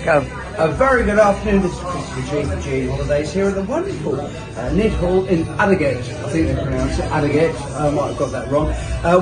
A very good afternoon. This is Christopher G Holidays here at the wonderful Nid Hall in Addergate. I think they pronounce it Addergate. I might have got that wrong.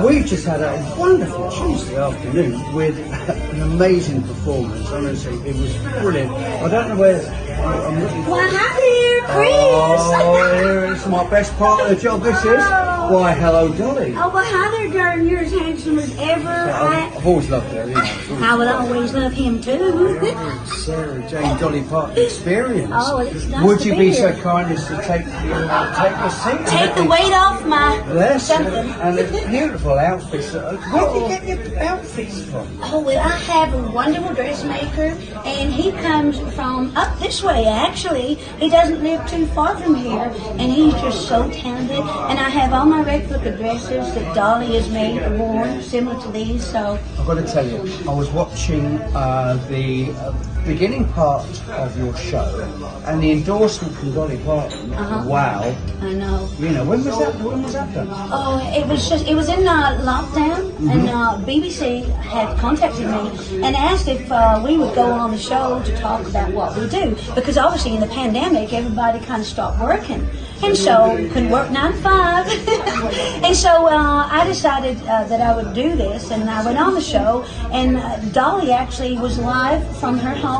We've just had a wonderful Tuesday afternoon with an amazing performance. Honestly, it was brilliant. I don't know where I'm looking for. Well, hi there, Chris. Oh, here is my best part of the job. This is. Why, hello, Dolly. Oh, well, hi there, darling. You're as handsome as ever. I've always loved her, you know. I would always love him, too. Sarah Jane Dolly Parton experience. Oh, it's nice Would to you be be so here. kind as to take your seat? Take the weight off my something. And the beautiful outfits. Where do you get your outfits from? Oh, well, I have a wonderful dressmaker, and he comes from up this way, actually. He doesn't live too far from here, and he's just so talented. And I have all my replica dresses that Dolly has made or worn, similar to these, so. I've got to tell you, I was watching the beginning part of your show, and the endorsement from Dolly Parton. Wow. I know. You know, when was that done? Oh, it was in lockdown, and BBC had contacted me and asked if we would go on the show to talk about what we do, because obviously in the pandemic everybody kind of stopped working, and so couldn't work 9 to 5, and so I decided that I would do this, and I went on the show, and Dolly actually was live from her home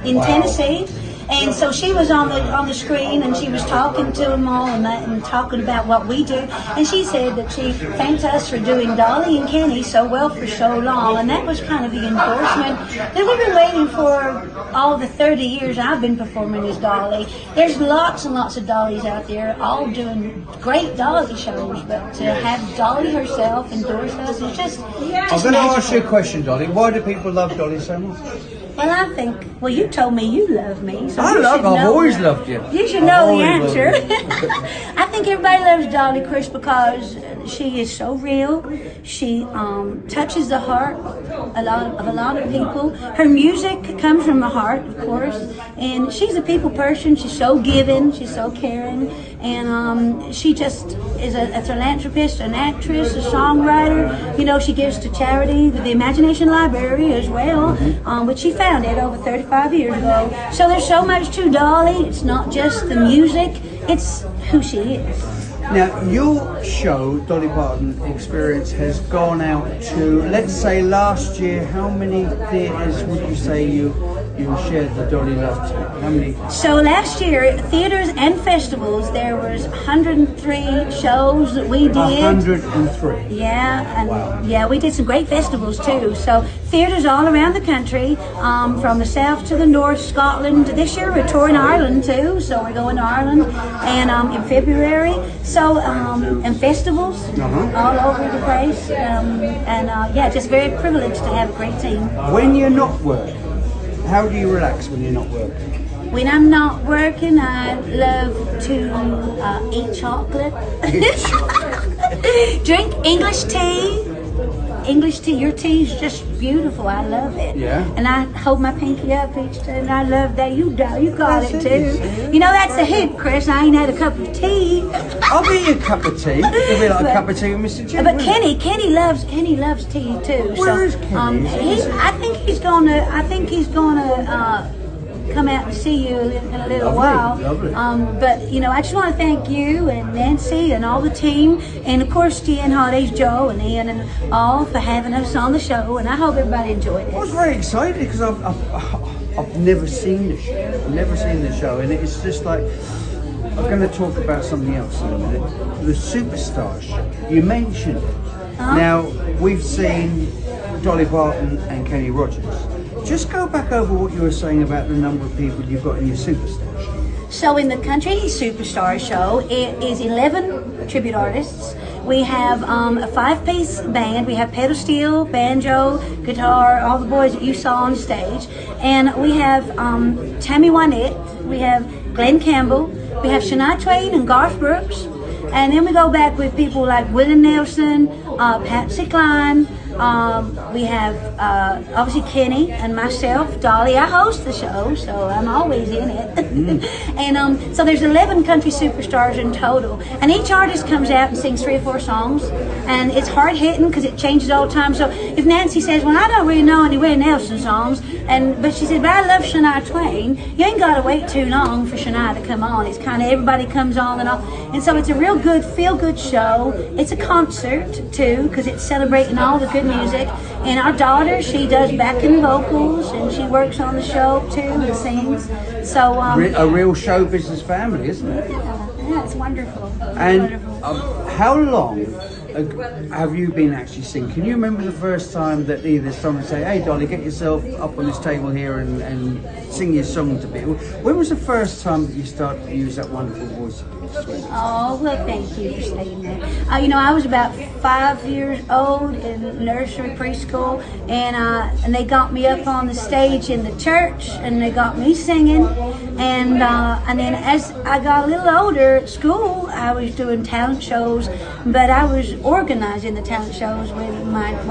in Tennessee. And so she was on the screen, and she was talking to them all and talking about what we do. And she said that she thanked us for doing Dolly and Kenny so well for so long. And that was kind of the endorsement that we've been waiting for all the 30 years I've been performing as Dolly. There's lots and lots of Dollys out there, all doing great Dolly shows. But to have Dolly herself endorse us is just I'm going to ask you a question, Dolly. Why do people love Dolly so much? Well, I think, you told me you love me. So I've always loved you. You should know the answer. I think everybody loves Dolly, Chris, because she is so real. She touches the heart of a lot of people. Her music comes from the heart, of course. And she's a people person. She's so giving. She's so caring. And she just is a philanthropist, an actress, a songwriter. You know, she gives to charity, the Imagination Library as well, which she founded over 35 years ago. So there's so much to Dolly. It's not just the music, it's who she is. Now, your show, Dolly Parton Experience, has gone out to, let's say last year, how many theatres would you say you shared the Dolly love to? How many? So last year, theaters and festivals, there was 103 shows that we did. 103? Yeah, and wow. Yeah, we did some great festivals too. So theaters all around the country, from the south to the north, Scotland. This year we're touring Ireland too, so we're going to Ireland and in February. So, and festivals all over the place. Yeah, just very privileged to have a great team. When you're not working, how do you relax when you're not working? When I'm not working, I love to eat chocolate, drink English tea. English tea, your tea is just beautiful. I love it. Yeah. And I hold my pinky up each day, and I love that. You got it too. You know, that's a hit, Chris. I ain't had a cup of tea. I'll get you a cup of tea. It'll be like a cup of tea with Mr. Jim. But Kenny loves tea too. Where is Kenny? I think he's gonna come out and see you in a little while. Lovely. But you know, I just want to thank you and Nancy and all the team, and of course TN Holidays, Joe and Ian and all for having us on the show. And I hope everybody enjoyed it. I was very excited because I've never seen the show. And it's just like, I'm going to talk about something else in a minute. The Superstar show. You mentioned it. Now we've seen Dolly Parton and Kenny Rogers. Just go back over what you were saying about the number of people you've got in your Superstar show. So in the Country Superstar show, it is 11 tribute artists. We have a 5-piece band. We have pedal steel, banjo, guitar, all the boys that you saw on stage. And we have Tammy Wynette, we have Glenn Campbell, we have Shania Twain and Garth Brooks. And then we go back with people like Willie Nelson, Patsy Cline, We have obviously Kenny and myself, Dolly. I host the show, so I'm always in it. And so there's 11 country superstars in total, and each artist comes out and sings 3 or 4 songs, and it's hard hitting because it changes all the time. So if Nancy says, "Well, I don't really know any Willie Nelson songs," but she said, "But I love Shania Twain," you ain't got to wait too long for Shania to come on. It's kind of everybody comes on and all, and so it's a real good feel-good show. It's a concert too because it's celebrating all the good music. And our daughter, she does backing vocals, and she works on the show too and sings. So a real show business family, isn't it? Yeah, it's wonderful. And how long have you been actually singing? Can you remember the first time that either someone say, "Hey, Dolly, get yourself up on this table here and sing your song to people"? When was the first time that you started to use that wonderful voice of yours? Oh, well, thank you for saying that. You know, I was about 5 years old in nursery, preschool, and they got me up on the stage in the church, and they got me singing. And then as I got a little older at school, I was doing talent shows, but I was organizing the talent shows with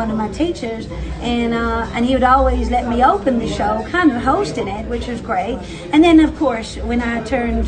one of my teachers, and he would always let me open the show, kind of hosting it, which was great. And then, of course, when I turned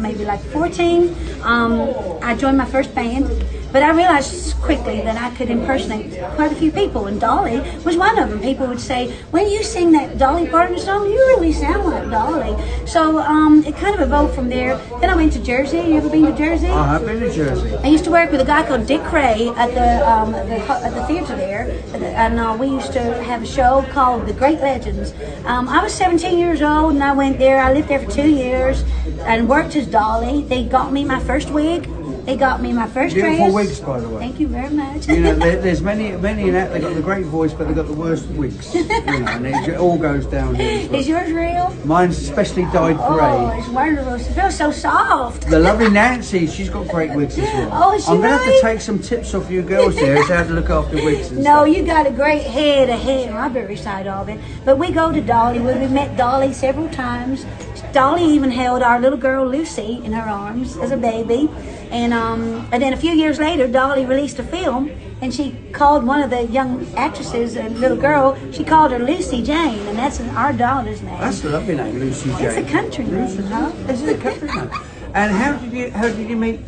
maybe like 14, I joined my first band. But I realized quickly that I could impersonate quite a few people, and Dolly was one of them. People would say, "When you sing that Dolly Parton song, you really sound like Dolly." So it kind of evolved from there. Then I went to Jersey. You ever been to Jersey? I have been to Jersey. I used to work with a guy called Dick Ray at the theater there, and we used to have a show called The Great Legends. I was 17 years old, and I went there. I lived there for 2 years and worked as Dolly. They got me my first wig. They got me my first dress. Beautiful wigs, by the way. Thank you very much. You know, there's many in that. They got the great voice, but they got the worst wigs. You know, and it all goes down here. Is yours real? Mine's especially dyed grey. Oh, it's wonderful. It feels so soft. The lovely Nancy, she's got great wigs as well. Oh, is she I'm going to have right? to take some tips off you girls here as to how to look after wigs and No, stuff. you got a great head of hair. I'm very side of it. But we go to Dollywood. We met Dolly several times. Dolly even held our little girl Lucy in her arms as a baby. And then a few years later, Dolly released a film, and she called one of the young actresses, a little girl, she called her Lucy Jane, and that's our daughter's name. That's a lovely name, Lucy Jane. It's a country name, huh? This is a country name. And how did you meet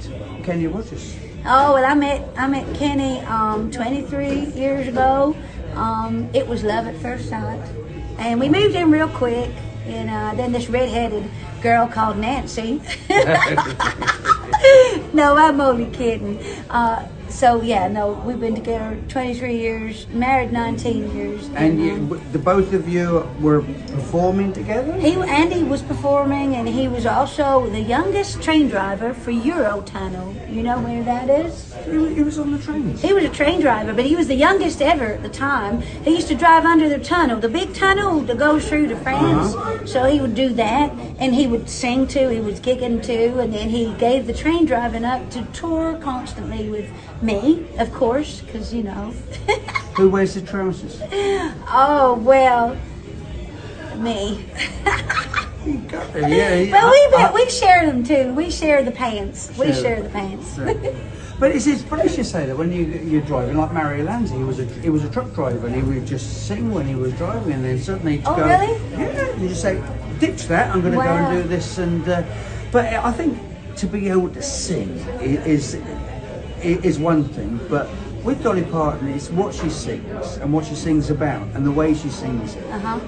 Kenny Rogers? Oh, well, I met Kenny 23 years ago. It was love at first sight, and we moved in real quick. And then this redheaded girl called Nancy. No, I'm only kidding. So yeah, no, we've been together 23 years, married 19 years. And the both of you were performing together? Andy was performing, and he was also the youngest train driver for Eurotunnel. You know where that is? He was on the trains. He was a train driver, but he was the youngest ever at the time. He used to drive under the tunnel, the big tunnel that goes through to France. So he would do that, and he would sing too, he was gigging too, and then he gave the train driving up to tour constantly with me, of course, because, you know. Who wears the trousers? Oh, well, me. Yeah. But we share them too. We share the pants. We share the pants. But it's funny you say that when you're driving, like Mario Lanza, he was a truck driver, and he would just sing when he was driving, and then suddenly he'd really? Yeah, you just say, ditch that, I'm going to go and do this, and but I think to be able to sing is one thing, but with Dolly Parton, it's what she sings and what she sings about and the way she sings it.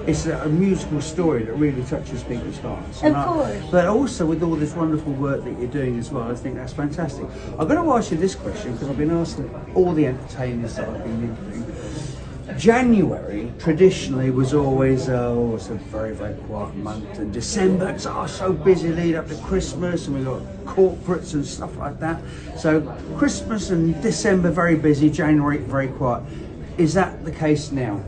It's a musical story that really touches people's hearts. Of course. But also with all this wonderful work that you're doing as well, I think that's fantastic. I'm going to ask you this question because I've been asking all the entertainers that I've been interviewing. January traditionally was always it's a very, very quiet month, and December it's so busy lead up to Christmas, and we've got corporates and stuff like that. So Christmas and December very busy, January very quiet. Is that the case now?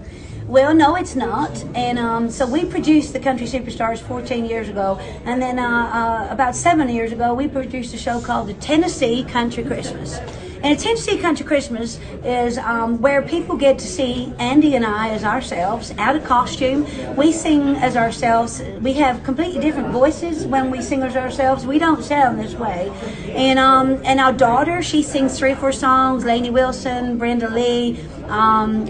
Well, no, it's not. And so we produced the Country Superstars 14 years ago. And then about 7 years ago, we produced a show called the Tennessee Country Christmas. And a Tennessee Country Christmas is where people get to see Andy and I as ourselves, out of costume. We sing as ourselves. We have completely different voices when we sing as ourselves. We don't sound this way. And our daughter, she sings 3 or 4 songs, Lainey Wilson, Brenda Lee.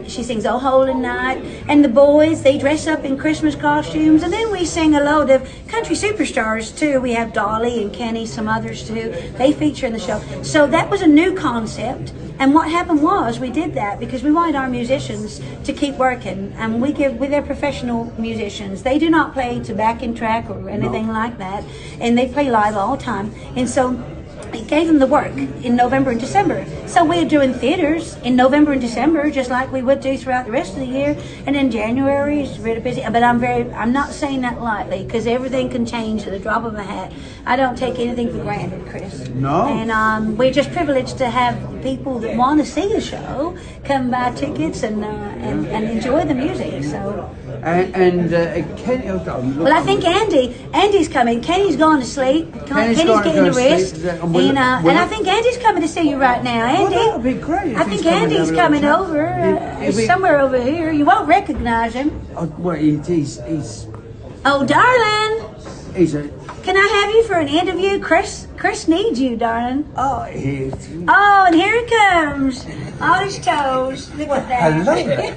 She sings "Oh Holy Night," and the boys, they dress up in Christmas costumes, and then we sing a load of country superstars too. We have Dolly and Kenny, some others too. They feature in the show. So that was a new concept. And what happened was we did that because we wanted our musicians to keep working, and they're professional musicians. They do not play to backing track or anything like that, and they play live all the time. And so it gave them the work in November and December. So we're doing theaters in November and December, just like we would do throughout the rest of the year. And then January is really busy. But I'm not saying that lightly, because everything can change at the drop of a hat. I don't take anything for granted, Chris. No. And we're just privileged to have people that want to see the show come buy tickets and enjoy the music. So. Kenny, well, I think Andy's coming. Kenny's gone to sleep. Kenny's getting a rest. And I think Andy's coming to see you right now. Andy, well, that would be great. I think Andy's coming over. He's somewhere over here. You won't recognize him. Well, he's. Oh, darling. He's a. Can I have you for an interview? Chris needs you, darling. Oh, he's. Oh, and here he comes. On his toes. Look at that.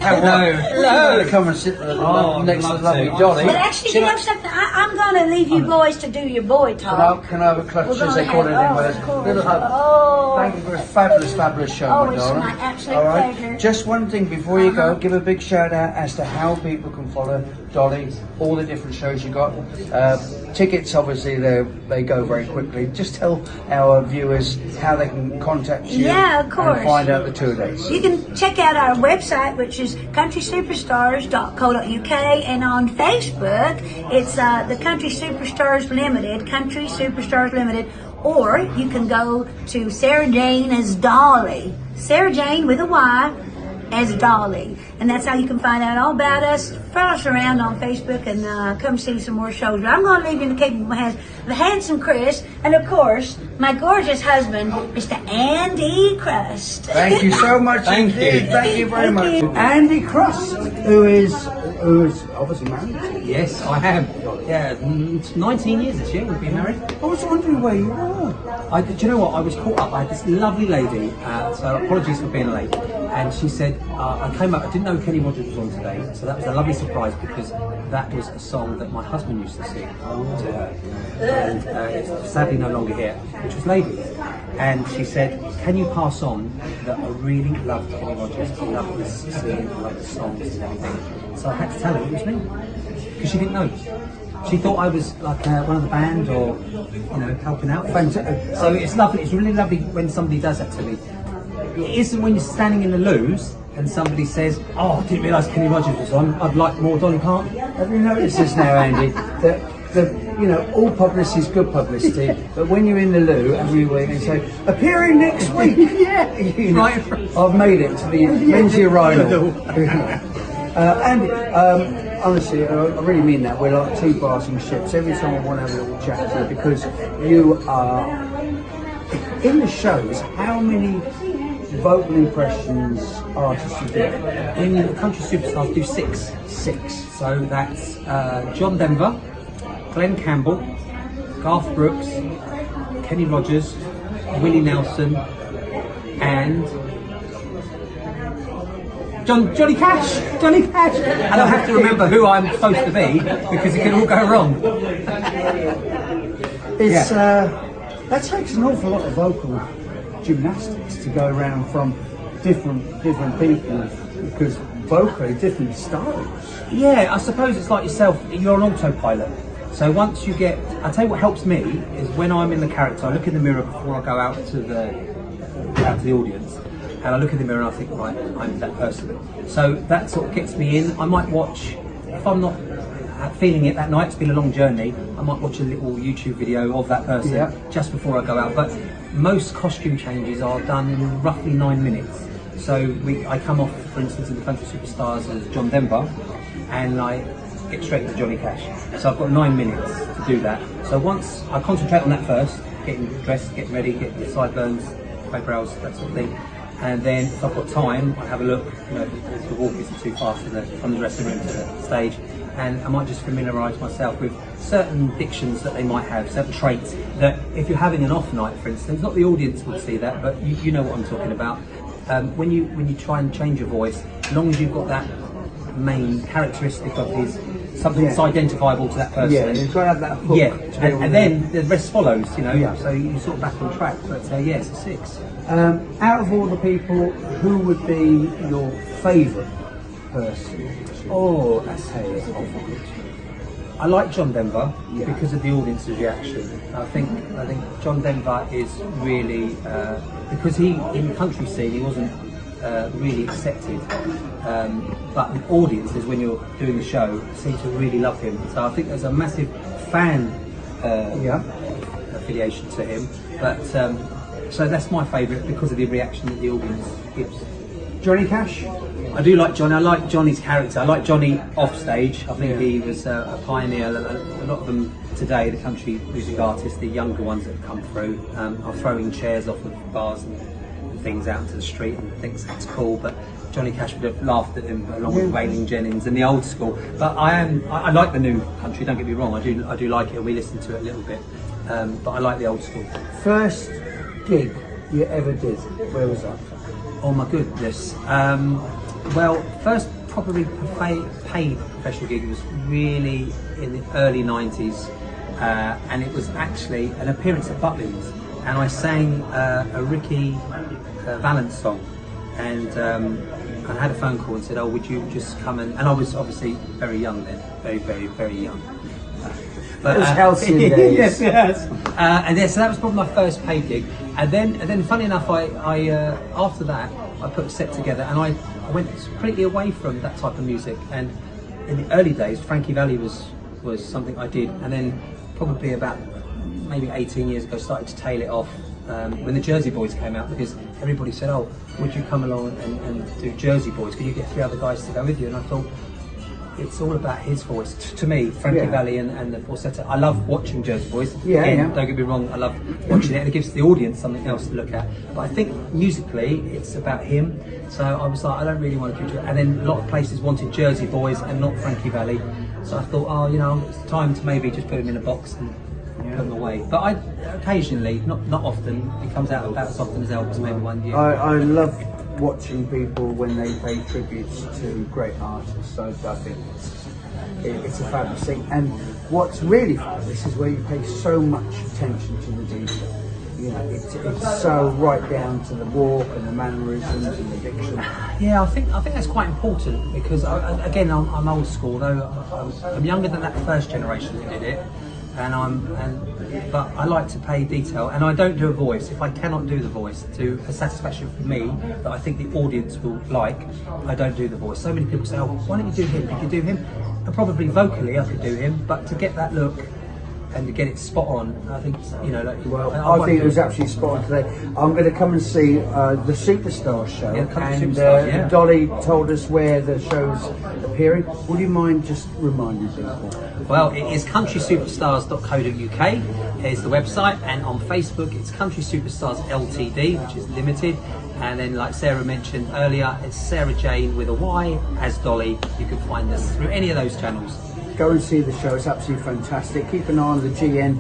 Hello. Come and sit next to lovely Dolly. But actually, you know something? I'm going to leave you boys to do your boy talk. Can I have a clutch, as they call it in Wales? Little hug. Oh. Thank you for a fabulous show, my darling. It's my absolute pleasure. Just one thing before you go, give a big shout out as to how people can follow Dolly, all the different shows you got. Tickets, obviously, they go very quickly. Just tell our viewers how they can contact you. Yeah, of course. And find out the tour dates. You can check out our website, which is countrysuperstars.co.uk, and on Facebook, it's the Country Superstars Limited, Country Superstars Limited, or you can go to Sarah Jane as Dolly, Sarah Jane with a Y as Dolly, and that's how you can find out all about us. Follow us around on Facebook and come see some more shows. But I'm going to leave you in the capable hands of the handsome Chris, and of course my gorgeous husband, Mr. Andy Crust. Thank you so much. Thank you very much. Andy Crust, who is obviously married. Yes, I am. Yeah, 19 years this year we've been married. I was wondering where you were. Do you know what? I was caught up. I had this lovely lady, so apologies for being late. And she said, I came up, I didn't know Kenny Rogers was on today, so that was a lovely surprise because that was a song that my husband used to sing to her. And it's sadly no longer here, which was Ladies. And she said, can you pass on that I really loved Kenny Rogers, I loved his singing, I loved the songs and everything. So I had to tell her it was me, because she didn't know. She thought I was like one of the band or, helping out. So it's lovely, it's really lovely when somebody does that to me. It isn't when you're standing in the loos and somebody says, oh, I didn't realise Kenny Rogers was on, I'd like more Dolly Parton. Have you noticed this now, Andy? That all publicity is good publicity, but when you're in the loo every week and say, appearing next week, Right. I've made it to the men's urinal. Andy, honestly, I really mean that. We're like two passing ships. Every time I want to have a little chat to you, because you are in the shows. How many vocal impressions artists you do? In the Country Superstars do six. So that's John Denver, Glenn Campbell, Garth Brooks, Kenny Rogers, Willie Nelson, and Johnny Cash. And I have to remember who I'm supposed to be because it can all go wrong. It's that takes an awful lot of vocal gymnastics to go around from different people, because vocally different styles. Yeah, I suppose it's like yourself, you're an autopilot. So once you get, I tell you what helps me is when I'm in the character, I look in the mirror before I go out to the audience, and I look in the mirror and I think, right, I'm that person. So that sort of gets me in. I might watch, if I'm not feeling it that night, it's been a long journey, I might watch a little YouTube video of that person just before I go out. But most costume changes are done in roughly 9 minutes. So I come off, for instance, in the Country Superstars as John Denver, and I get straight to Johnny Cash. So I've got 9 minutes to do that. So once I concentrate on that first, getting dressed, getting ready, getting the sideburns, eyebrows, that sort of thing. And then if I've got time, I have a look, if the walk isn't too fast from the dressing room to the stage. And I might just familiarise myself with certain dictions that they might have, certain traits that if you're having an off night, for instance, not the audience would see that, but you know what I'm talking about. when you try and change your voice, as long as you've got that main characteristic of his something that's identifiable to that person. Yeah, you've got to have that hook. Yeah, to be able and to- then the rest follows, you know. Yeah. So you're sort of back on track. But yeah, it's a 6. Out of all the people, who would be your favourite person? Oh, that's I like John Denver Yeah. because of the audience's reaction. I think John Denver is really because he in the country scene he wasn't really accepted, but the audiences when you're doing the show seem to really love him. So I think there's a massive fan affiliation to him. But so that's my favourite because of the reaction that the audience gives. Johnny Cash? I do like Johnny. I like Johnny's character. I like Johnny off stage. I think he was a pioneer. A lot of them today, the country music artists, the younger ones that have come through, are throwing chairs off of bars and things out into the street and thinks that's cool. But Johnny Cash would have laughed at him along with Waylon Jennings and the old school. But I like the new country. Don't get me wrong. I do like it. We listen to it a little bit. But I like the old school. First gig you ever did, where was that? Oh my goodness. Well, first probably paid professional gig was really in the early 90s, and it was actually an appearance at Butlins, and I sang a Ricky Valance song, and I had a phone call and said, oh, would you just come and I was obviously very young then, very young. It was halcyon days. yes. And then, so that was probably my first paid gig. And then funny enough, I after that, I put a set together, and I went completely away from that type of music. And in the early days, Frankie Valli was something I did, and then probably about maybe 18 years ago, started to tail it off when the Jersey Boys came out, because everybody said, oh, would you come along and do Jersey Boys? Could you get 3 other guys to go with you? And I thought, it's all about his voice. To me, Frankie Valli and the falsetto. I love watching Jersey Boys. Don't get me wrong, I love watching it, and it gives the audience something else to look at. But I think musically, it's about him. So I was like, I don't really want to do it. And then a lot of places wanted Jersey Boys and not Frankie Valli. So I thought, oh, you know, it's time to maybe just put him in a box and put him away. But I occasionally, not often, it comes out about as often as Elvis, maybe one year. I love watching people when they pay tributes to great artists. So I think it's a fabulous thing. And what's really fabulous is where you pay so much attention to the detail. You know, it's so right down to the walk and the mannerisms and the diction. Yeah, I think that's quite important because again, I'm old school. Though I'm younger than that first generation that did it, but I like to pay detail, and I don't do a voice if I cannot do the voice to a satisfaction for me that I think the audience will like. I don't do the voice. So many people say, "Oh, why don't you do him? Could you do him?" And probably vocally I could do him, but to get that look and to get it spot on, I think, you know, like, Well, I think it was absolutely spot on today. I'm going to come and see the Superstar show, and Dolly told us where the show's appearing. Would you mind just reminding people? Well, it is countrysuperstars.co.uk is the website, and on Facebook it's Country Superstars Ltd, which is limited. And then, like Sarah mentioned earlier, it's Sarah Jane with a Y as Dolly. You can find us through any of those channels. Go and see the show, it's absolutely fantastic. Keep an eye on the GN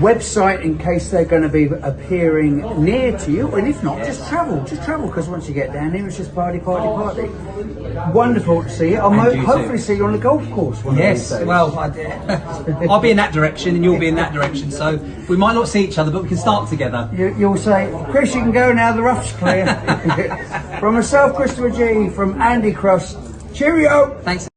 website in case they're going to be appearing near to you, and if not, just travel, because once you get down here it's just party. Wonderful to see you. I'll hopefully see you on the golf course one of these days. Well, I'll be in that direction and you'll be in that direction, so we might not see each other, but we can start together. You'll say, Chris, you can go now, the rough's clear. From myself, Christopher G, from Andy Cross, cheerio. Thanks.